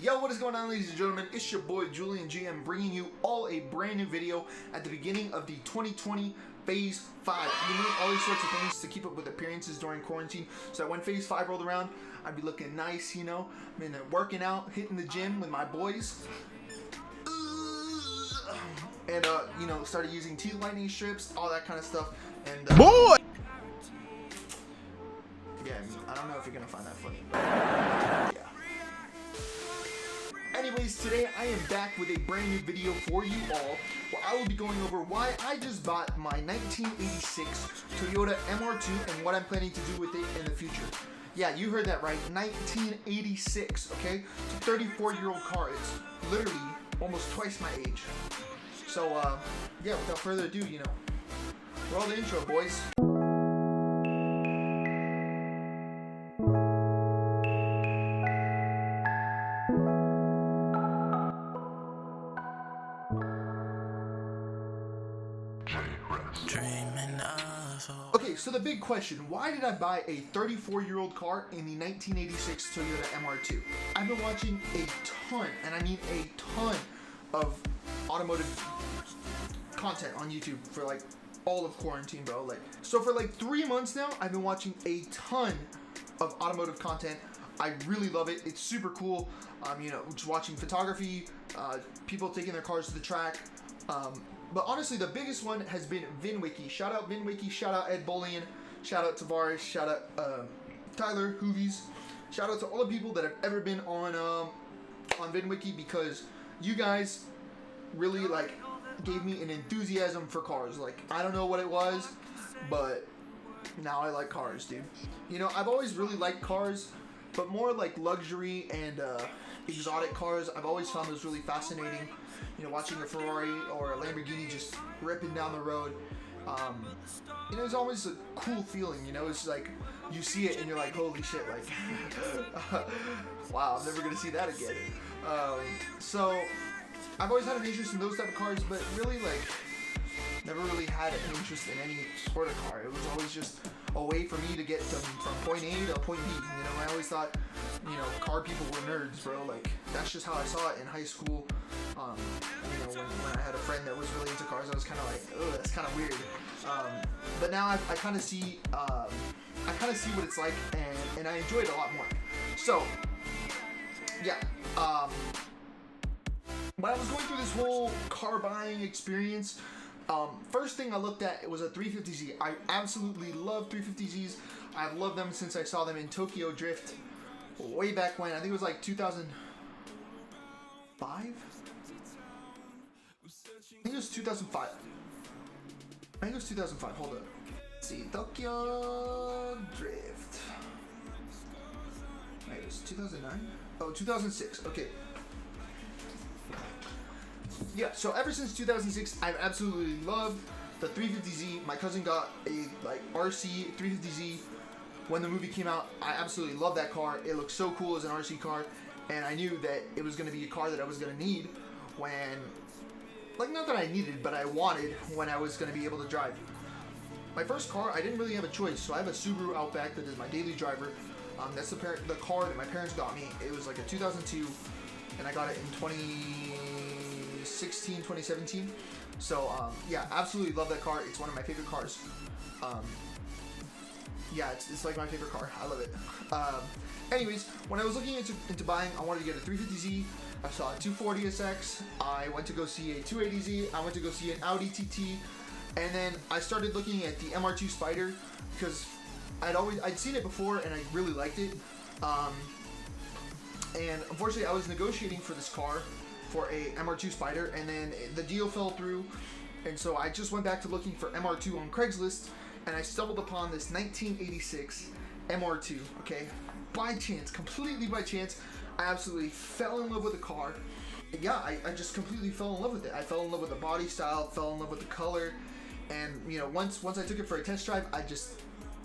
Yo, what is going on, ladies and gentlemen? It's your boy Julian GM bringing you all a brand new video at the beginning of the 2020 FaZe 5. I've been doing all these sorts of things to keep up with appearances during quarantine, so that when FaZe 5 rolled around, I'd be looking nice, you know. I've been working out, hitting the gym with my boys, and you know, started using teeth lightning strips, all that kind of stuff. And boy, yeah, I don't know if you're gonna find that funny, but yeah. Anyways, today I am back with a brand new video for you all, where I will be going over why I just bought my 1986 Toyota MR2 and what I'm planning to do with it in the future. Yeah, you heard that right, 1986, okay? It's a 34-year-old car. It's literally almost twice my age. So, yeah, without further ado, you know, roll the intro, boys. Okay, so the big question, why did I buy a 34-year-old car in the 1986 Toyota MR2? I've been watching a ton, and I mean a ton, of automotive content on YouTube for like all of quarantine, bro. So for like 3 months now, I've been watching a ton of automotive content. I really love it. It's super cool. You know, just watching photography, people taking their cars to the track. But honestly, the biggest one has been VinWiki. Shout out VinWiki, shout out Ed Julian, shout out Tavares, shout out Tyler, Hoovies. Shout out to all the people that have ever been on VinWiki, because you guys really like gave me an enthusiasm for cars. Like, I don't know what it was, but now I like cars, dude. You know, I've always really liked cars, but more like luxury and exotic cars. I've always found those really fascinating. You know, watching a Ferrari or a Lamborghini just ripping down the road, you know, it's always a cool feeling. You know, it's like you see it and you're like, holy shit, like, wow, I'm never gonna see that again. So I've always had an interest in those type of cars, but really, like, never really had an interest in any sort of car. It was always just a way for me to get from point A to point B. You know, I always thought, you know, car people were nerds, bro. Like, that's just how I saw it in high school. You know, when I had a friend that was really into cars, I was kind of like, oh, that's kind of weird. But now I kind of see, what it's like, and I enjoy it a lot more. So, yeah. When I was going through this whole car buying experience, first thing I looked at, it was a 350Z. I absolutely love 350Zs. I've loved them since I saw them in Tokyo Drift way back when. I think it was like 2005? I think it was 2005. I think it was 2005. Hold up. Let's see. Tokyo Drift. Wait, it was 2009? Oh, 2006. Okay. Yeah, so ever since 2006, I've absolutely loved the 350Z. My cousin got a like RC 350Z when the movie came out. I absolutely love that car. It looked so cool as an RC car, and I knew that it was going to be a car that I was going to need when, like, not that I needed, but I wanted when I was going to be able to drive. My first car, I didn't really have a choice, so I have a Subaru Outback that is my daily driver. That's the car that my parents got me. It was like a 2002, and I got it in 2016, 2017. So yeah, absolutely love that car. It's one of my favorite cars. Yeah, it's like my favorite car. I love it. Anyways, when I was looking into buying, I wanted to get a 350Z. I saw a 240SX. I went to go see a 280Z. I went to go see an Audi TT, and then I started looking at the MR2 Spider because I'd seen it before and I really liked it. And unfortunately, I was negotiating for this car for a MR2 Spider, and then the deal fell through, and so I just went back to looking for MR2 on Craigslist, and I stumbled upon this 1986 MR2, okay? By chance, completely by chance, I absolutely fell in love with the car. Yeah, I just completely fell in love with it. I fell in love with the body style, fell in love with the color, and you know, once I took it for a test drive,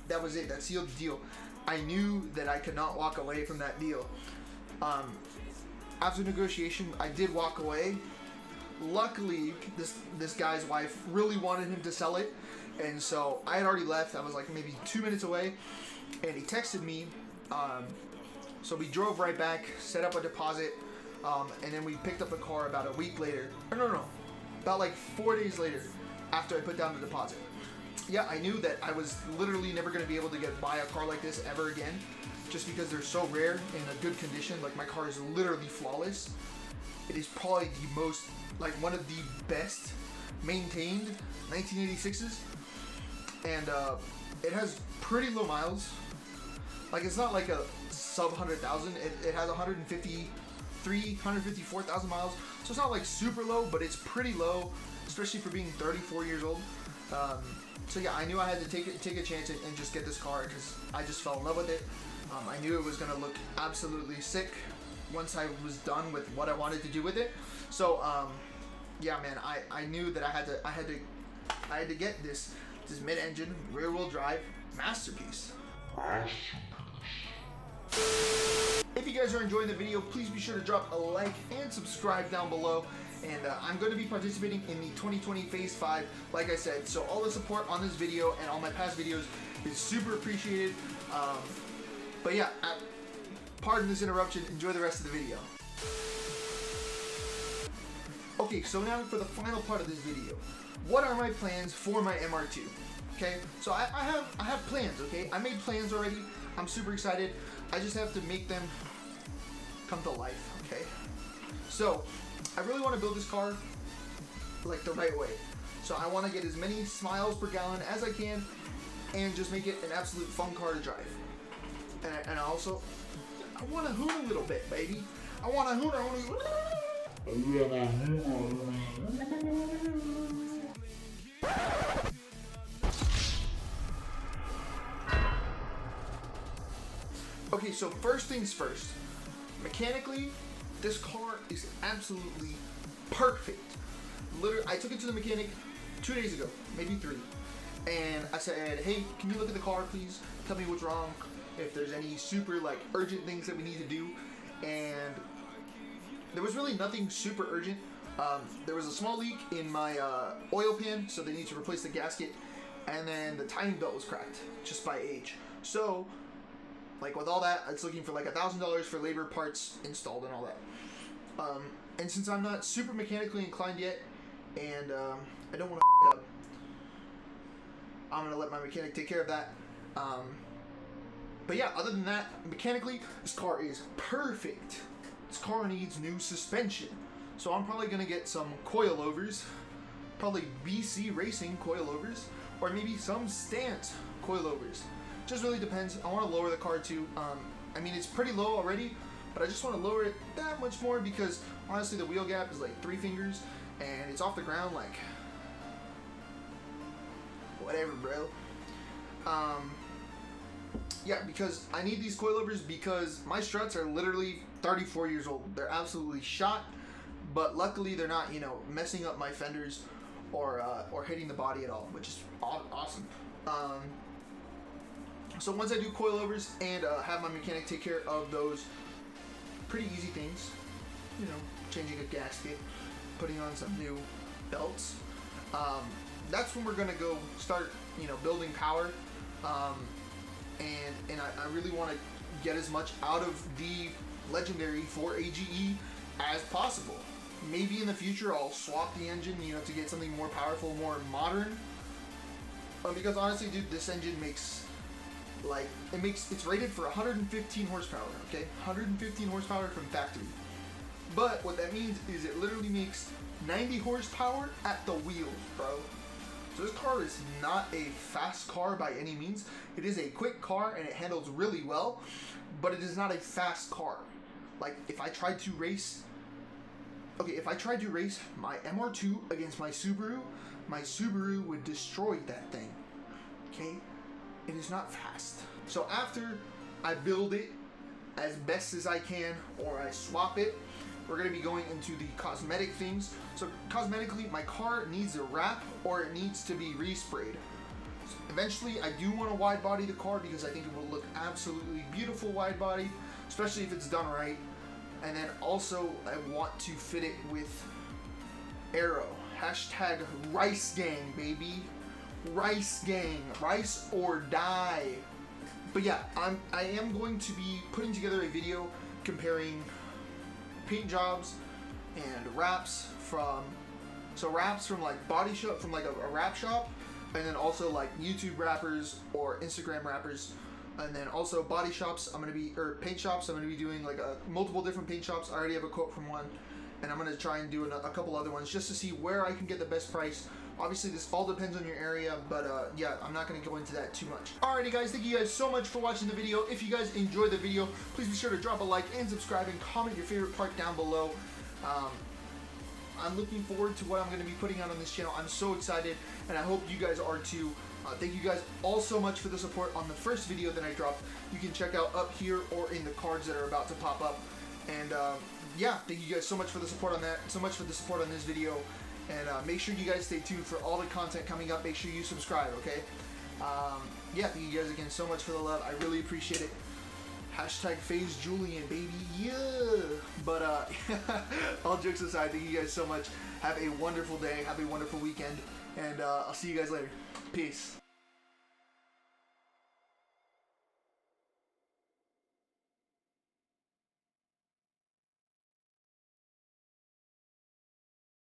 that was it. That sealed the deal. I knew that I could not walk away from that deal. After negotiation, I did walk away. Luckily, this guy's wife really wanted him to sell it, and so I had already left. I was like maybe 2 minutes away, and he texted me So we drove right back, set up a deposit, and then we picked up the car about a week later. Or no, about like 4 days later after I put down the deposit. Yeah, I knew that I was literally never going to be able to buy a car like this ever again, just because they're so rare in a good condition. Like, my car is literally flawless. It is probably the most, like, one of the best maintained 1986s, and it has pretty low miles. Like, it's not like a sub 100,000. It has 154,000 miles, so it's not like super low, but it's pretty low, especially for being 34 years old. So yeah, I knew I had to take a chance and just get this car because I just fell in love with it. I knew it was gonna look absolutely sick once I was done with what I wanted to do with it. So yeah, man, I knew that I had to get this mid-engine rear-wheel drive masterpiece. If you guys are enjoying the video, please be sure to drop a like and subscribe down below. And I'm going to be participating in the 2020 FaZe 5, like I said. So all the support on this video and all my past videos is super appreciated. But yeah, pardon this interruption. Enjoy the rest of the video. Okay, so now for the final part of this video. What are my plans for my MR2? Okay, so I have plans. Okay, I made plans already. I'm super excited. I just have to make them come to life. Okay, so I really want to build this car like the right way. So I want to get as many miles per gallon as I can and just make it an absolute fun car to drive. And also, I want to hoon a little bit, baby. I want to hoon. Okay, so first things first. Mechanically, this car is absolutely perfect. Literally, I took it to the mechanic 2 days ago, maybe 3. And I said, hey, can you look at the car, please? Tell me what's wrong, if there's any super, like, urgent things that we need to do. And there was really nothing super urgent. There was a small leak in my oil pan, so they need to replace the gasket. And then the timing belt was cracked, just by age. So, like, with all that, it's looking for like $1,000 for labor, parts installed, and all that. And since I'm not super mechanically inclined yet, and I don't want to up, I'm gonna let my mechanic take care of that. But yeah, other than that, mechanically, this car is perfect. This car needs new suspension, so I'm probably gonna get some coilovers, probably BC Racing coilovers, or maybe some Stance coilovers. Just really depends. I want to lower the car too. I mean, it's pretty low already, but I just want to lower it that much more because honestly the wheel gap is like 3 fingers and it's off the ground like whatever, bro. Yeah, because I need these coilovers because my struts are literally 34 years old. They're absolutely shot, but luckily they're not, you know, messing up my fenders or hitting the body at all, which is awesome. So once I do coilovers and have my mechanic take care of those pretty easy things, you know, changing a gasket, putting on some new belts, that's when we're gonna go start, you know, building power. And I really want to get as much out of the Legendary for AGE as possible. Maybe in the future I'll swap the engine, you know, to get something more powerful, more modern. Because honestly, dude, this engine makes, like, it's rated for 115 horsepower, okay? 115 horsepower from factory. But what that means is it literally makes 90 horsepower at the wheels, bro. So this car is not a fast car by any means. It is a quick car and it handles really well, but it is not a fast car. Like, if I tried to race my MR2 against my Subaru would destroy that thing, okay? It is not fast. So after I build it as best as I can, or I swap it, we're gonna be going into the cosmetic things. So cosmetically, my car needs a wrap or it needs to be resprayed. So eventually, I do want to wide body the car because I think it will look absolutely beautiful wide body, especially if it's done right. And then also, I want to fit it with Aero. Hashtag Rice Gang, baby. Rice Gang. Rice or die. But yeah, I am going to be putting together a video comparing paint jobs and wraps from like body shop, from like a wrap shop, and then also like YouTube rappers or Instagram rappers, and then also body shops. Paint shops. I'm gonna be doing like multiple different paint shops. I already have a quote from one, and I'm gonna try and do a couple other ones just to see where I can get the best price. Obviously, this all depends on your area, but yeah, I'm not going to go into that too much. Alrighty, guys, thank you guys so much for watching the video. If you guys enjoyed the video, please be sure to drop a like and subscribe and comment your favorite part down below. I'm looking forward to what I'm going to be putting out on this channel. I'm so excited, and I hope you guys are too. Thank you guys all so much for the support on the first video that I dropped. You can check out up here or in the cards that are about to pop up. And yeah, thank you guys so much for the support on that. So much for the support on this video. And make sure you guys stay tuned for all the content coming up. Make sure you subscribe, okay? Yeah, thank you guys again so much for the love. I really appreciate it. Hashtag FaZe Julian, baby, yeah. But all jokes aside, thank you guys so much. Have a wonderful day. Have a wonderful weekend. And I'll see you guys later. Peace.